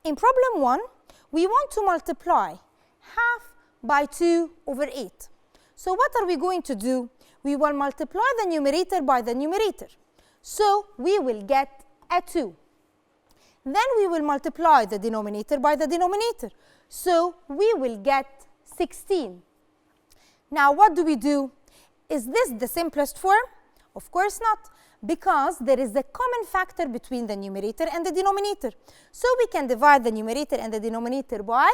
In problem 1, we want to multiply half by 2 over 8. So what are we going to do? We will multiply the numerator by the numerator. So we will get a 2. Then we will multiply the denominator by the denominator. So we will get 16. Now what do we do? Is this the simplest form? Of course not, because there is a common factor between the numerator and the denominator. So we can divide the numerator and the denominator by,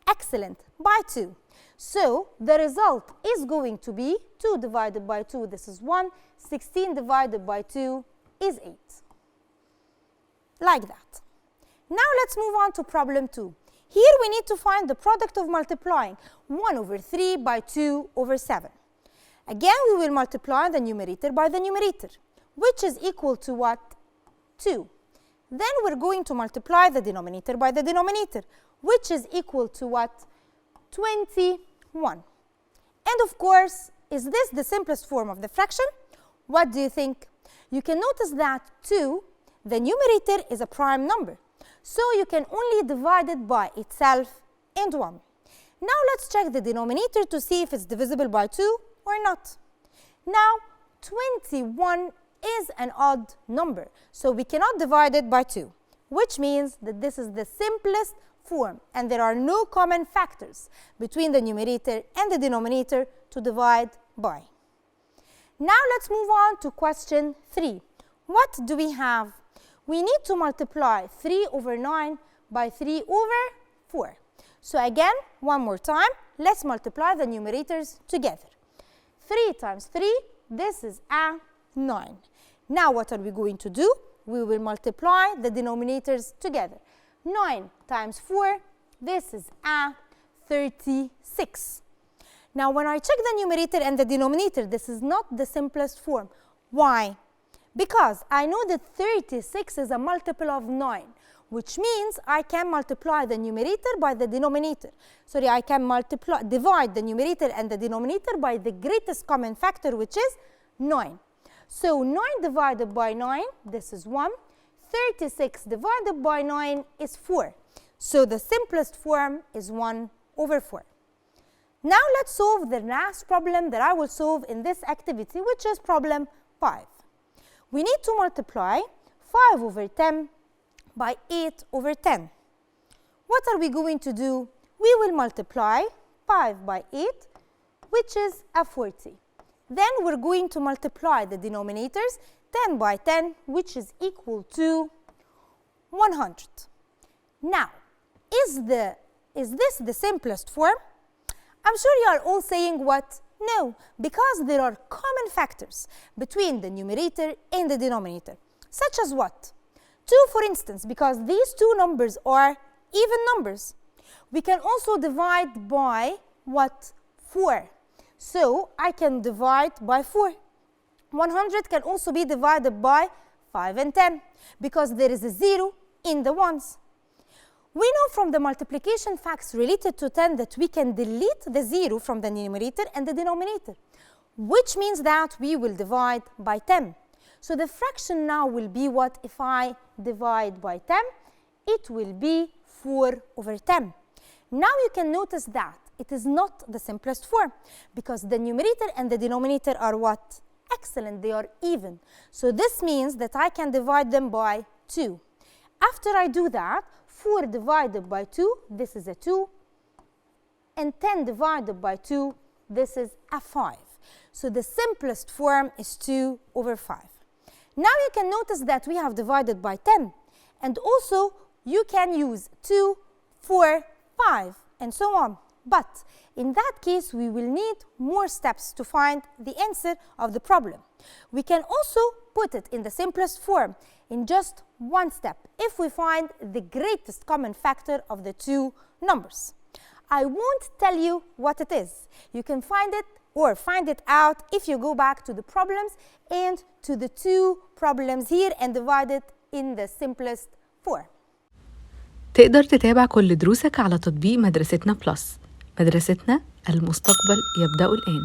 excellent, by 2. So the result is going to be 2 divided by 2, this is 1. 16 divided by 2 is 8. Like that. Now let's move on to problem 2. Here we need to find the product of multiplying 1 over 3 by 2 over 7. Again, we will multiply the numerator by the numerator, which is equal to what? 2. Then we're going to multiply the denominator by the denominator, which is equal to what? 21. And of course, is this the simplest form of the fraction? What do you think? You can notice that 2, the numerator is a prime number. So you can only divide it by itself and 1. Now let's check the denominator to see if it's divisible by 2 or not. Now 21 is an odd number, so we cannot divide it by 2, which means that this is the simplest form and there are no common factors between the numerator and the denominator to divide by. Now let's move on to question 3. What do we have? We need to multiply 3 over 9 by 3 over 4. So again, one more time, let's multiply the numerators together. 3 times 3, this is a 9. Now what are we going to do? We will multiply the denominators together. 9 times 4, this is a 36. Now when I check the numerator and the denominator, this is not the simplest form. Why? Because I know that 36 is a multiple of 9, which means I can multiply the numerator by the denominator. Sorry, I can divide the numerator and the denominator by the greatest common factor, which is 9. So 9 divided by 9, this is 1. 36 divided by 9 is 4. So the simplest form is 1 over 4. Now let's solve the last problem that I will solve in this activity, which is problem 5. We need to multiply 5 over 10 by 8 over 10. What are we going to do? We will multiply 5 by 8, which is a 40. Then we're going to multiply the denominators, 10 by 10, which is equal to 100. Now, is this the simplest form? I'm sure you are all saying what? No, because there are common factors between the numerator and the denominator, such as what? 2, for instance, because these two numbers are even numbers. We can also divide by what? 4. So I can divide by 4. 100 can also be divided by 5 and 10, because there is a 0 in the ones. We know from the multiplication facts related to 10 that we can delete the 0 from the numerator and the denominator, which means that we will divide by 10. So the fraction now will be what if I divide by 10? It will be 4 over 10. Now you can notice that it is not the simplest form, because the numerator and the denominator are what? Excellent, they are even. So this means that I can divide them by 2. After I do that, 4 divided by 2, this is a 2. And 10 divided by 2, this is a 5. So the simplest form is 2 over 5. Now you can notice that we have divided by 10. And also, you can use 2, 4, 5, and so on. But in that case, we will need more steps to find the answer of the problem. We can also put it in the simplest form in just one step if we find the greatest common factor of the two numbers. I won't tell you what it is. You can find it or find it out if you go back to the problems and to the two problems here and divide it in the simplest form. تقدر تتابع كل دروسك على تطبيق مدرستنا بلس. مدرستنا، المستقبل يبدأ الآن.